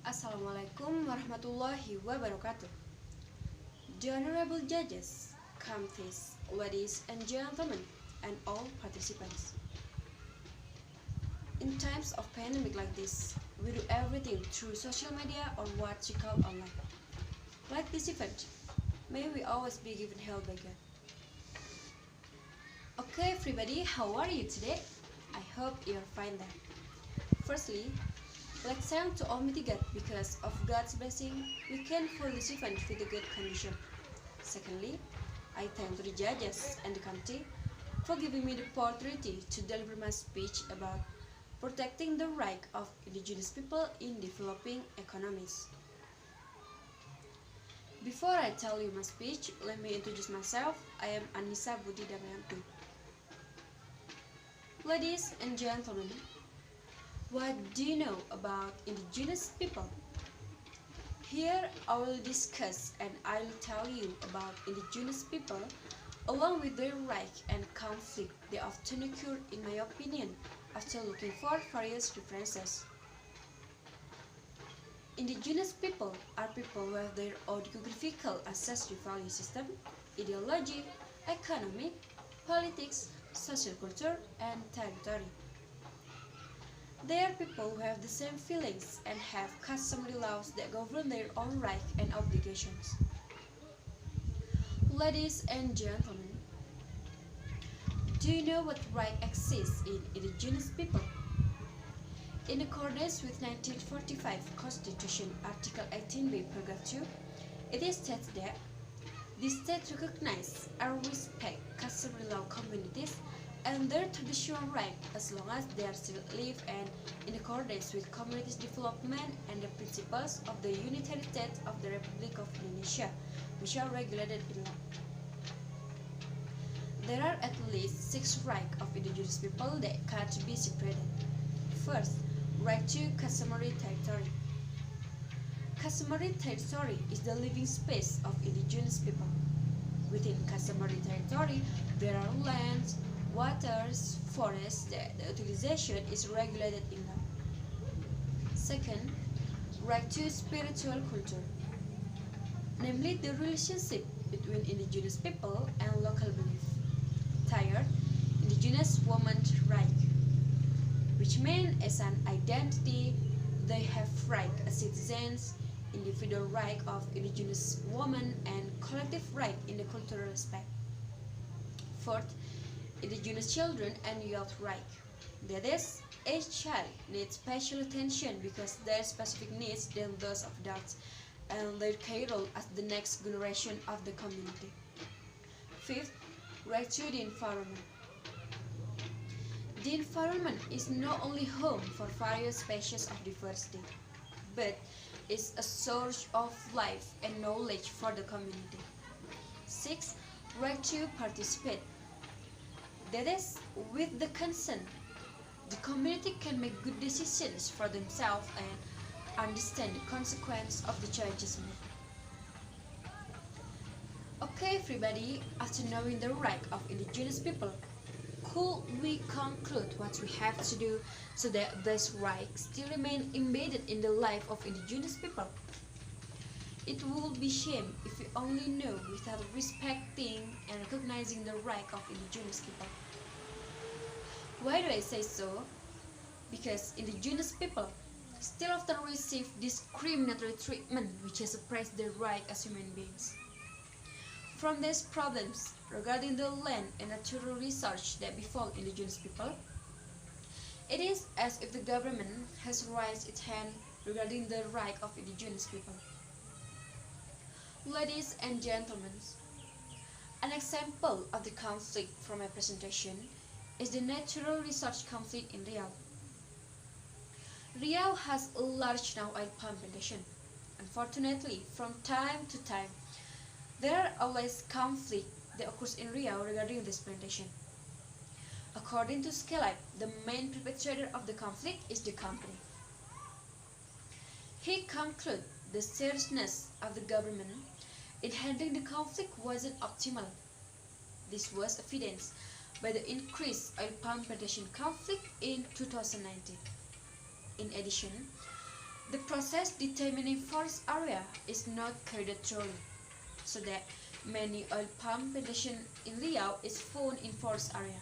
Assalamualaikum warahmatullahi wabarakatuh. The honorable judges, committees, ladies and gentlemen, and all participants. In times of pandemic like this, we do everything through social media or what you call online. Like this event, may we always be given help by God. Okay, everybody, how are you today? I hope you're fine then. Firstly, let's thank to Almighty God because of God's blessing, we can hold this event with a good condition. Secondly, I thank to the judges and the committee for giving me the opportunity to deliver my speech about protecting the right of indigenous people in developing economies. Before I tell you my speech, let me introduce myself. I am Annisa Budi Damayanti. Ladies and gentlemen, what do you know about indigenous people? Here I will discuss and I will tell you about indigenous people along with their rights and conflict they often occur in my opinion after looking for various references. Indigenous people are people who have their own geographical ancestral value system, ideology, economy, politics, social culture, and territory. They are people who have the same feelings and have customary laws that govern their own rights and obligations. Ladies and gentlemen, do you know what right exists in indigenous people? In accordance with 1945 Constitution Article 18b Paragraph 2, it is stated that the state recognizes and respects customary law communities and their traditional rights as long as they are still live and in accordance with communities' development and the principles of the unitary state of the Republic of Indonesia, which are regulated in law. There are at least 6 rights of indigenous people that can't be separated. First, right to customary territory. Customary territory is the living space of indigenous people. Within customary territory, there are lands, waters, forests that the utilization is regulated in law. Second, right to spiritual culture, namely the relationship between indigenous people and local belief. Third, indigenous women's right, which means as an identity, they have right as citizens, individual right of indigenous women, and collective right in the cultural aspect. Fourth, indigenous children and youth right. That is, each child needs special attention because their specific needs than those of adults and their key role as the next generation of the community. Fifth, right to the environment. The environment is not only home for various species of diversity, but is a source of life and knowledge for the community. 6. Right to participate. That is, with the consent, the community can make good decisions for themselves and understand the consequence of the choices made. Okay, everybody, after knowing the right of indigenous people, could we conclude what we have to do so that these rights still remain embedded in the life of indigenous people? It would be shame if we only know without respecting and recognizing the right of indigenous people. Why do I say so? Because indigenous people still often receive discriminatory treatment which has suppressed their right as human beings. From these problems regarding the land and natural resources that befall indigenous people, it is as if the government has raised its hand regarding the right of indigenous people. Ladies and gentlemen, an example of the conflict from my presentation is the natural resource conflict in Riau. Riau has a large now oil palm plantation. Unfortunately, from time to time, there are always conflict that occurs in Riau regarding this plantation. According to Scalab, the main perpetrator of the conflict is the company. He concluded the seriousness of the government in handling the conflict wasn't optimal. This was evidenced by the increased oil palm plantation conflict in 2019. In addition, The process determining forest area is not carried through, so that many oil palm plantation in Riau is found in forest area.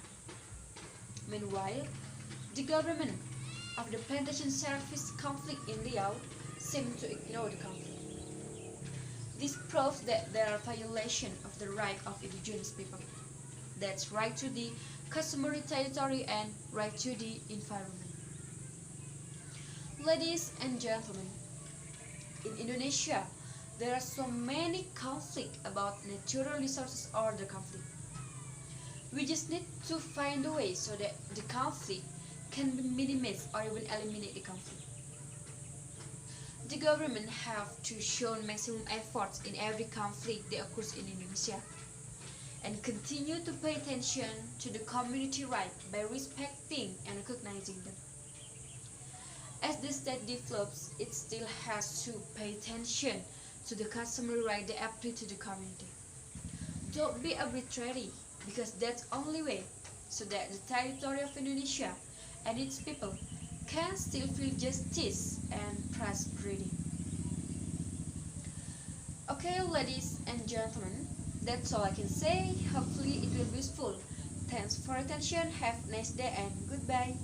Meanwhile, the government of the plantation service conflict in Riau seem to ignore the conflict. This proves that there are violations of the right of indigenous people. That's right to the customary territory and right to the environment. Ladies and gentlemen, in Indonesia, there are so many conflicts about natural resources or the conflict. We just need to find a way so that the conflict can be minimized or even eliminate the conflict. The government have to show maximum efforts in every conflict that occurs in Indonesia and continue to pay attention to the community right by respecting and recognizing them. As the state develops, it still has to pay attention to the customary right that apply to the community. Don't be arbitrary, because that's the only way so that the territory of Indonesia and its people can still feel justice and prosperity. Okay, ladies and gentlemen, that's all I can say. Hopefully it will be useful. Thanks for attention. Have a nice day and goodbye.